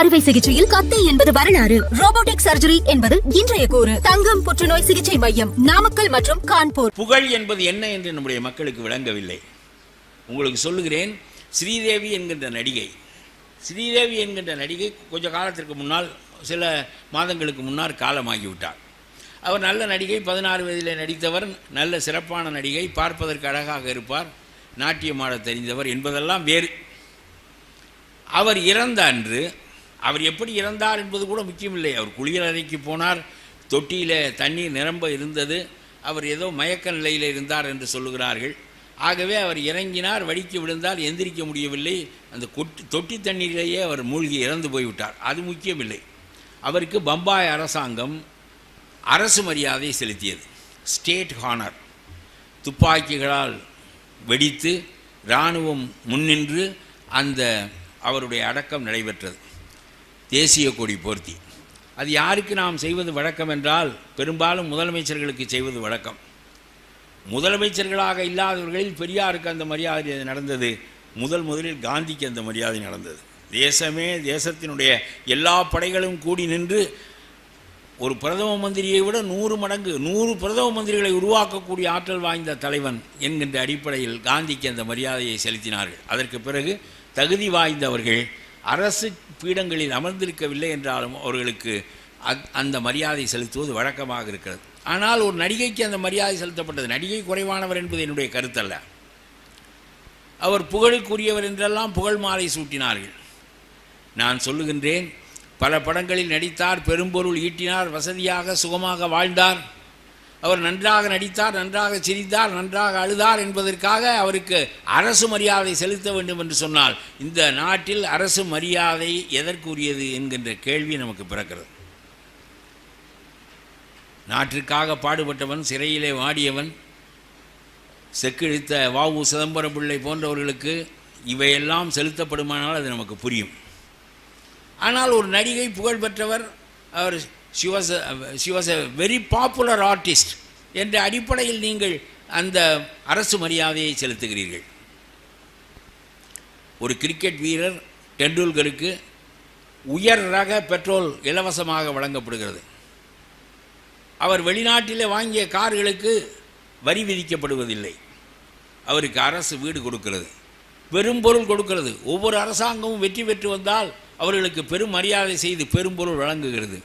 அறுவை சிகிச்சையில் கத்தை என்பது வரலாறு, ரோபோட்டிக் சர்ஜரி என்பது இன்றைய கூறு. தங்கம் புற்றுநோய் சிகிச்சை மையம், நாமக்கல் மற்றும் கான்பூர். புகழ் என்பது என்ன என்று நம்முடைய மக்களுக்கு விளங்கவில்லை. உங்களுக்கு சொல்லுகிறேன். ஸ்ரீதேவி என்கின்ற நடிகை கொஞ்ச காலத்திற்கு முன்னால், சில மாதங்களுக்கு முன்னால் காலமாகிவிட்டார். அவர் நல்ல நடிகை, 16 வயதில் நடித்தவர், நல்ல சிறப்பான நடிகை, பார்ப்பதற்கு அழகாக இருப்பார், நாட்டியமாட தெரிந்தவர் என்பதெல்லாம் வேறு. அவர் இறந்த அன்று, அவர் எப்படி இறந்தார் என்பது கூட முக்கியமில்லை. அவர் குளியலறைக்கு போனார், தொட்டியில் தண்ணீர் நிரம்ப இருந்தது, அவர் ஏதோ மயக்க நிலையில் இருந்தார் என்று சொல்லுகிறார்கள். ஆகவே அவர் இறங்கினார், வடிக்கு விழுந்தார், எந்திரிக்க முடியவில்லை, அந்த தொட்டி தண்ணீரிலேயே அவர் மூழ்கி இறந்து போய்விட்டார். அது முக்கியமில்லை. அவருக்கு பம்பாய் அரசாங்கம் அரசு மரியாதை செலுத்தியது, ஸ்டேட் ஹானர். துப்பாக்கிகளால் வெடித்து இராணுவம் முன்னின்று அந்த அவருடைய அடக்கம் நடைபெற்றது, தேசிய கொடி போர்த்தி. அது யாருக்கு நாம் செய்வது வழக்கம் என்றால், பெரும்பாலும் முதலமைச்சர்களுக்கு செய்வது வழக்கம். முதலமைச்சர்களாக இல்லாதவர்களில் பெரியாருக்கு அந்த மரியாதை நடந்தது. முதலில் காந்திக்கு அந்த மரியாதை நடந்தது. தேசத்தினுடைய எல்லா படைகளும் கூடி நின்று ஒரு பிரதம மந்திரியை விட 100 மடங்கு 100 பிரதம மந்திரிகளை உருவாக்கக்கூடிய ஆற்றல் வாய்ந்த தலைவன் என்கின்ற அடிப்படையில் காந்திக்கு அந்த மரியாதையை செலுத்தினார்கள். அதற்கு பிறகு தகுதி வாய்ந்தவர்கள் அரசு பீடங்களில் அமர்ந்திருக்கவில்லை என்றாலும் அவர்களுக்கு அந்த மரியாதை செலுத்துவது வழக்கமாக இருக்கிறது. ஆனால் ஒரு நடிகைக்கு அந்த மரியாதை செலுத்தப்பட்டது. நடிகை குறைவானவர் என்பது என்னுடைய கருத்தல்ல. அவர் புகழுக்குரியவர் என்றெல்லாம் புகழ் மாலை சூட்டினார்கள். நான் சொல்லுகின்றேன், பல படங்களில் நடித்தார், பெரும்பொருள் ஈட்டினார், வசதியாக சுகமாக வாழ்ந்தார். அவர் நன்றாக நடித்தார், நன்றாக சிரித்தார், நன்றாக அழுதார் என்பதற்காக அவருக்கு அரசு மரியாதை செலுத்த வேண்டும் என்று சொன்னால், இந்த நாட்டில் அரசு மரியாதை எதற்குரியது என்கின்ற கேள்வி நமக்கு பிறக்கிறது. நாட்டிற்காக பாடுபட்டவன், சிறையிலே வாடியவன், செக்கிழித்த வ.உ. சிதம்பரம் பிள்ளை போன்றவர்களுக்கு இவையெல்லாம் செலுத்தப்படுமானால் அது நமக்கு புரியும். ஆனால் ஒரு நடிகை புகழ் பெற்றவர், அவர் she was a very popular artist என்ற அடிப்படையில் நீங்கள் அந்த அரசு மரியாதையை செலுத்துகிறீர்கள். ஒரு கிரிக்கெட் வீரர் டெண்டுல்கருக்கு உயர் ரக பெட்ரோல் இலவசமாக வழங்கப்படுகிறது. அவர் வெளிநாட்டிலே வாங்கிய கார்களுக்கு வரி விதிக்கப்படுவதில்லை. அவருக்கு அரசு வீடு கொடுக்கிறது, பெரும்பொருள் கொடுக்கிறது. ஒவ்வொரு அரசாங்கமும் வெற்றி பெற்று வந்தால் அவர்களுக்கு பெரும் மரியாதை செய்து பெரும்பொருள் வழங்குகிறது.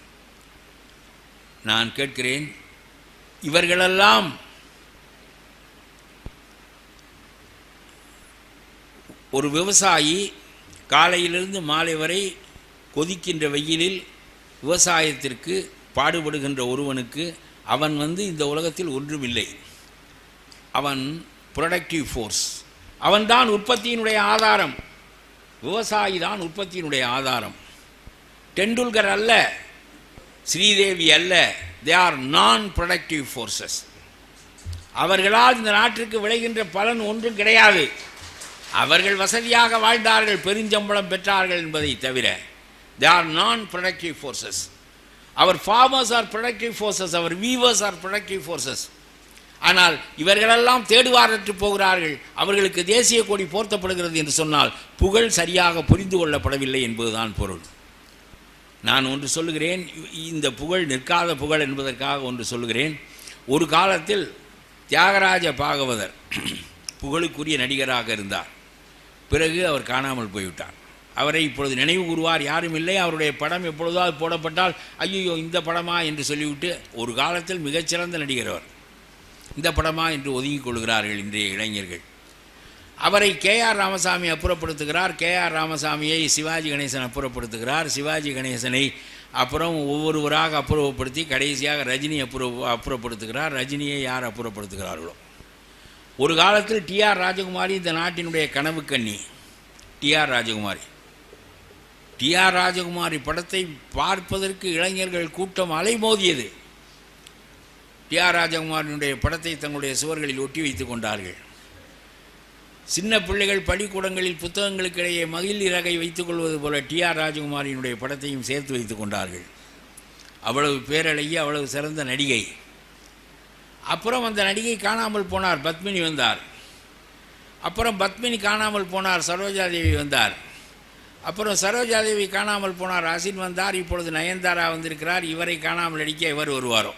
நான் கேட்கிறேன், இவர்களெல்லாம் ஒரு விவசாயி காலையிலிருந்து மாலை வரை கொதிக்கின்ற வெயிலில் விவசாயத்திற்கு பாடுபடுகின்ற ஒருவனுக்கு அவன் இந்த உலகத்தில் ஒன்றுமில்லை. அவன் ப்ரொடக்டிவ் ஃபோர்ஸ். அவன்தான் உற்பத்தியினுடைய ஆதாரம். விவசாயி தான் உற்பத்தியினுடைய ஆதாரம். டெண்டுல்கர் அல்ல, ஸ்ரீதேவி அல்ல. தே ஆர் நான் ப்ரொடக்டிவ் ஃபோர்ஸஸ். அவர்களால் இந்த நாட்டிற்கு விளைகின்ற பலன் ஒன்றும் கிடையாது. அவர்கள் வசதியாக வாழ்ந்தார்கள், பெருஞ்சம்பளம் பெற்றார்கள் என்பதை தவிர. They are non productive forces. Our farmers are productive forces, our weavers are productive forces. ஆனால் இவர்களெல்லாம் தேடுவாரற்று போகிறார்கள். அவர்களுக்கு தேசிய கொடி போர்த்தப்படுகிறது என்று சொன்னால் புகழ் சரியாக புரிந்து கொள்ளப்படவில்லை என்பதுதான் பொருள். நான் ஒன்று சொல்லுகிறேன், இந்த புகழ் நிற்காத புகழ் என்பதற்காக ஒன்று சொல்லுகிறேன். ஒரு காலத்தில் தியாகராஜ பாகவதர் புகழுக்குரிய நடிகராக இருந்தார். பிறகு அவர் காணாமல் போய்விட்டார். அவரை இப்பொழுது நினைவு கூறுவார் யாரும் இல்லை. அவருடைய படம் எப்பொழுதாவது போடப்பட்டால் ஐயோ இந்த படமா என்று சொல்லிவிட்டு, ஒரு காலத்தில் மிகச்சிறந்த நடிகர் அவர், இந்த படமா என்று ஒதுங்கிக் கொள்கிறார்கள் இன்றைய இளைஞர்கள். அவரை கே.ஆர். ராமசாமி அப்புறப்படுத்துகிறார். கே.ஆர். ராமசாமியை சிவாஜி கணேசன் அப்புறப்படுத்துகிறார். சிவாஜி கணேசனை அப்புறம் ஒவ்வொருவராக அப்புறப்படுத்தி கடைசியாக ரஜினி அப்புறப்படுத்துகிறார். ரஜினியை யார் அப்புறப்படுத்துகிறார்களோ. ஒரு காலத்தில் டி.ஆர். ராஜகுமாரி இந்த நாட்டினுடைய கனவு கண்ணி. டி.ஆர். ராஜகுமாரி படத்தை பார்ப்பதற்கு இளைஞர்கள் கூட்டம் அலைமோதியது. டி.ஆர். ராஜகுமாரினுடைய படத்தை தங்களுடைய சுவர்களில் ஒட்டி வைத்துக் கொண்டார்கள். சின்ன பிள்ளைகள் பள்ளிக்கூடங்களில் புத்தகங்களுக்கு இடையே மகிழ் இறகை வைத்துக் கொள்வது போல டி.ஆர். ராஜகுமாரியினுடைய படத்தையும் சேர்த்து வைத்துக் கொண்டார்கள். அவ்வளவு பேரழகி, அவ்வளவு சிறந்த நடிகை. அப்புறம் அந்த நடிகை காணாமல் போனார். பத்மினி வந்தார். அப்புறம் பத்மினி காணாமல் போனார். சரோஜாதேவி வந்தார். அப்புறம் சரோஜாதேவி காணாமல் போனார், அசின் வந்தார், இப்பொழுது நயன்தாரா வந்திருக்கிறார், இவரை காணாமல் அடிக்க இவர் வருவாரோ?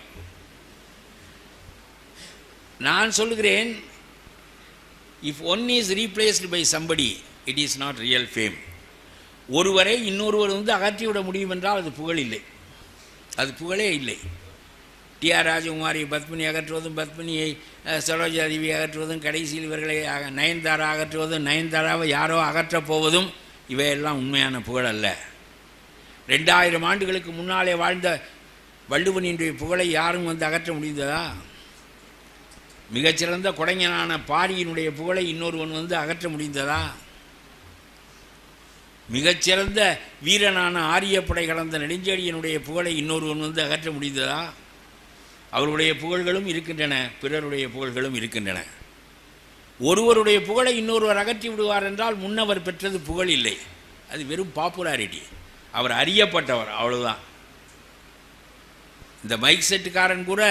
நான் சொல்லுகிறேன், if one is replaced by somebody it is not real fame. ஒருவரை இன்னொருவர் அகற்றிவிட முடியும் என்றால் அது புகழ் இல்லை, அது புகழே இல்லை. டிஆர் ராஜகுமாரி பத்மினி அகற்றுவதும், பத்மினியை சரோஜாதேவி அகற்றுவதும், கடைசியில் இவர்களை நயன்தாரா அகற்றுவதும், நயன்தாராவை யாரோ அகற்றப் போவதும் இவையெல்லாம் உண்மையான புகழ் அல்ல. 2000 ஆண்டுகளுக்கு முன்னாலே வாழ்ந்த வள்ளுவனினுடைய புகழை யாரும் அகற்ற முடிந்ததா? மிகச்சிறந்த கொடைஞனான பாரியினுடைய புகழை இன்னொருவன் அகற்ற முடிந்ததா? மிகச்சிறந்த வீரனான ஆரியப்படை கலந்த நெடுஞ்செழியனுடைய புகழை இன்னொருவன் அகற்ற முடிந்ததா? அவருடைய புகழ்களும் இருக்கின்றன, பிறருடைய புகழ்களும் இருக்கின்றன. ஒருவருடைய புகழை இன்னொருவர் அகற்றி விடுவார் என்றால் முன்னவர் பெற்றது புகழ் இல்லை, அது வெறும் பாப்புலாரிட்டி. அவர் அறியப்பட்டவர், அவ்வளவுதான். இந்த மைக் செட்டுக்காரன் கூட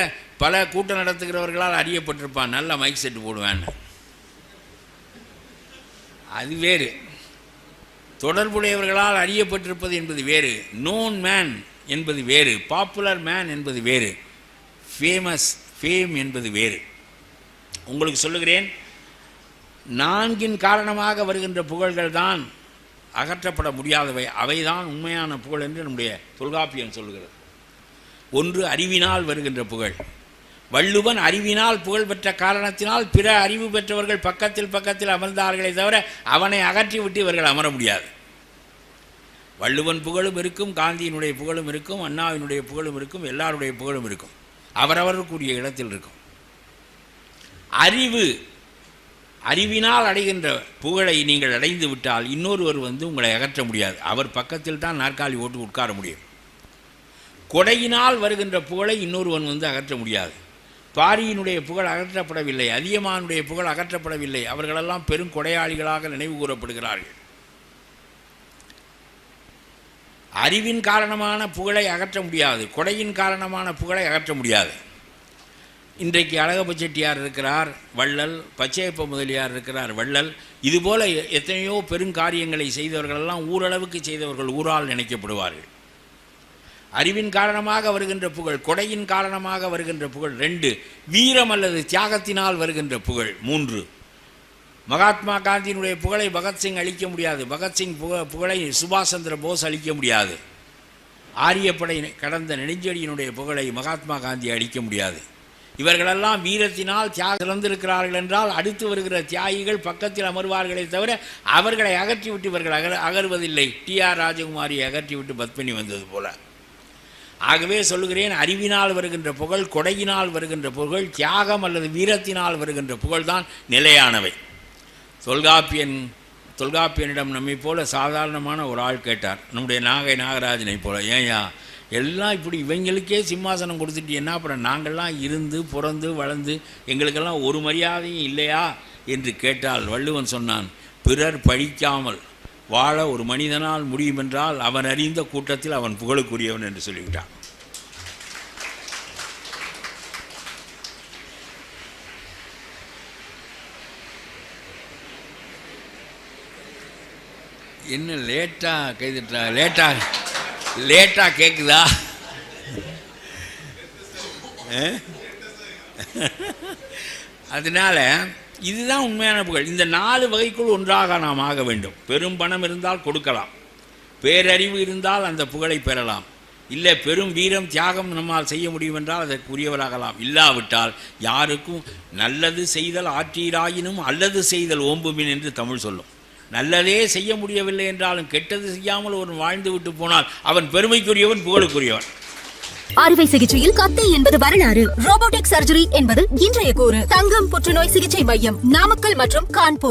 பல கூட்டம் நடத்துகிறவர்களால் அறியப்பட்டிருப்பான், நல்ல மைக் செட்டு போடுவேன்னு. அது வேறு. தொடர்புடையவர்களால் அறியப்பட்டிருப்பது என்பது வேறு. நோன் மேன் என்பது வேறு, பாப்புலர் மேன் என்பது வேறு, ஃபேம் என்பது வேறு. உங்களுக்கு சொல்லுகிறேன், 4 காரணமாக வருகின்ற புகழ்கள் தான் அகற்றப்பட முடியாதவை, அவைதான் உண்மையான புகழ் என்று நம்முடைய தொல்காப்பியம் சொல்லுகிறது. ஒன்று அறிவினால் வருகின்ற புகழ். வள்ளுவன் அறிவினால் புகழ் பெற்ற காரணத்தினால் பிற அறிவு பெற்றவர்கள் பக்கத்தில் அமர்ந்தார்களே தவிர அவனை அகற்றிவிட்டு இவர்கள் அமர முடியாது. வள்ளுவன் புகழும் இருக்கும், காந்தியினுடைய புகழும் இருக்கும், அண்ணாவினுடைய புகழும் இருக்கும், எல்லாருடைய புகழும் இருக்கும், அவரவர்களுக்குரிய இடத்தில் இருக்கும். அறிவினால் அடைகின்ற புகழை நீங்கள் அடைந்து விட்டால் இன்னொருவர் உங்களை அகற்ற முடியாது. அவர் பக்கத்தில் தான் நாற்காலி ஓட்டு உட்கார முடியும். கொடையினால் வருகின்ற புகழை இன்னொருவன் அகற்ற முடியாது. பாரியினுடைய புகழ் அகற்றப்படவில்லை, அதியமானுடைய புகழ் அகற்றப்படவில்லை, அவர்களெல்லாம் பெரும் கொடையாளிகளாக நினைவு கூறப்படுகிறார்கள். அறிவின் காரணமான புகழை அகற்ற முடியாது, கொடையின் காரணமான புகழை அகற்ற முடியாது. இன்றைக்கு அழகப்ப செட்டியார் இருக்கிறார், வள்ளல், பச்சையப்ப முதலியார் இருக்கிறார், வள்ளல். இதுபோல எத்தனையோ பெருங்காரியங்களை செய்தவர்களெல்லாம் ஊரளவுக்கு செய்தவர்கள் ஊரால் நினைக்கப்படுவார்கள். அறிவின் காரணமாக வருகின்ற புகழ், கொடையின் காரணமாக வருகின்ற புகழ் 2, வீரம் அல்லது தியாகத்தினால் வருகின்ற புகழ் 3. மகாத்மா காந்தியினுடைய புகழை பகத்சிங் அளிக்க முடியாது, பகத்சிங் புகழை சுபாஷ் சந்திர போஸ் அளிக்க முடியாது. ஆரியப்படை கடந்த நெடுஞ்செழியனுடைய புகழை மகாத்மா காந்தி அளிக்க முடியாது. இவர்களெல்லாம் வீரத்தினால் தியாகம் இழந்திருக்கிறார்கள் என்றால் அடுத்து வருகிற தியாகிகள் பக்கத்தில் அமர்வார்களே தவிர அவர்களை அகற்றிவிட்டு இவர்கள் அகர்வதில்லை. டிஆர் ராஜகுமாரியை அகற்றிவிட்டு பத்மினி வந்தது போல. ஆகவே சொல்லுகிறேன், அறிவினால் வருகின்ற புகழ், கொடையினால் வருகின்ற புகழ், தியாகம் அல்லது வீரத்தினால் வருகின்ற புகழ்தான் நிலையானவை. தொல்காப்பியனிடம் நம்மை போல சாதாரணமான ஒரு ஆள் கேட்டார், நம்முடைய நாகை நாகராஜனை போல, ஏன்யா எல்லாம் இப்படி இவங்களுக்கே சிம்மாசனம் கொடுத்துட்டு என்ன அப்புறம் நாங்கள்லாம் இருந்து பிறந்து வளர்ந்து எங்களுக்கெல்லாம் ஒரு மரியாதையும் இல்லையா என்று கேட்டால் வள்ளுவன் சொன்னான், பிறர் பழிக்காமல் வாழ ஒரு மனிதனால் முடியுமென்றால் அவன் அறிந்த கூட்டத்தில் அவன் புகழுக்குரியவன் என்று சொல்லிவிட்டான். என்ன லேட்டாக கைதிட்டா? லேட்டாக கேட்குதா? அதனால் இதுதான் உண்மையான புகழ். இந்த 4 வகைக்குள் ஒன்றாக நாம் ஆக வேண்டும். பெரும் பணம் இருந்தால் கொடுக்கலாம், பேரறிவு இருந்தால் அந்த புகழை பெறலாம், இல்லை பெரும் வீரம் தியாகம் நம்மால் செய்ய முடியும் என்றால் அதற்குரியவராகலாம். இல்லாவிட்டால் யாருக்கும் நல்லது செய்தல் ஆற்றீராயினும் அல்லது செய்தல் ஓம்புமின் என்று தமிழ் சொல்லும். நல்லதே செய்ய முடியவில்லை என்றாலும் கெட்டது செய்யாமல் ஒருவன் வாழ்ந்து விட்டு போனால் அவன் பெருமைக்குரியவன், புகழுக்குரியவன். அறுவை சிகிச்சையில் கத்தை என்பது வரலாறு, ரோபோட்டிக் சர்ஜரி என்பது இன்றைய கூறு. தங்கம் புற்றுநோய் சிகிச்சை மையம், நாமக்கல் மற்றும் கான்பூர்.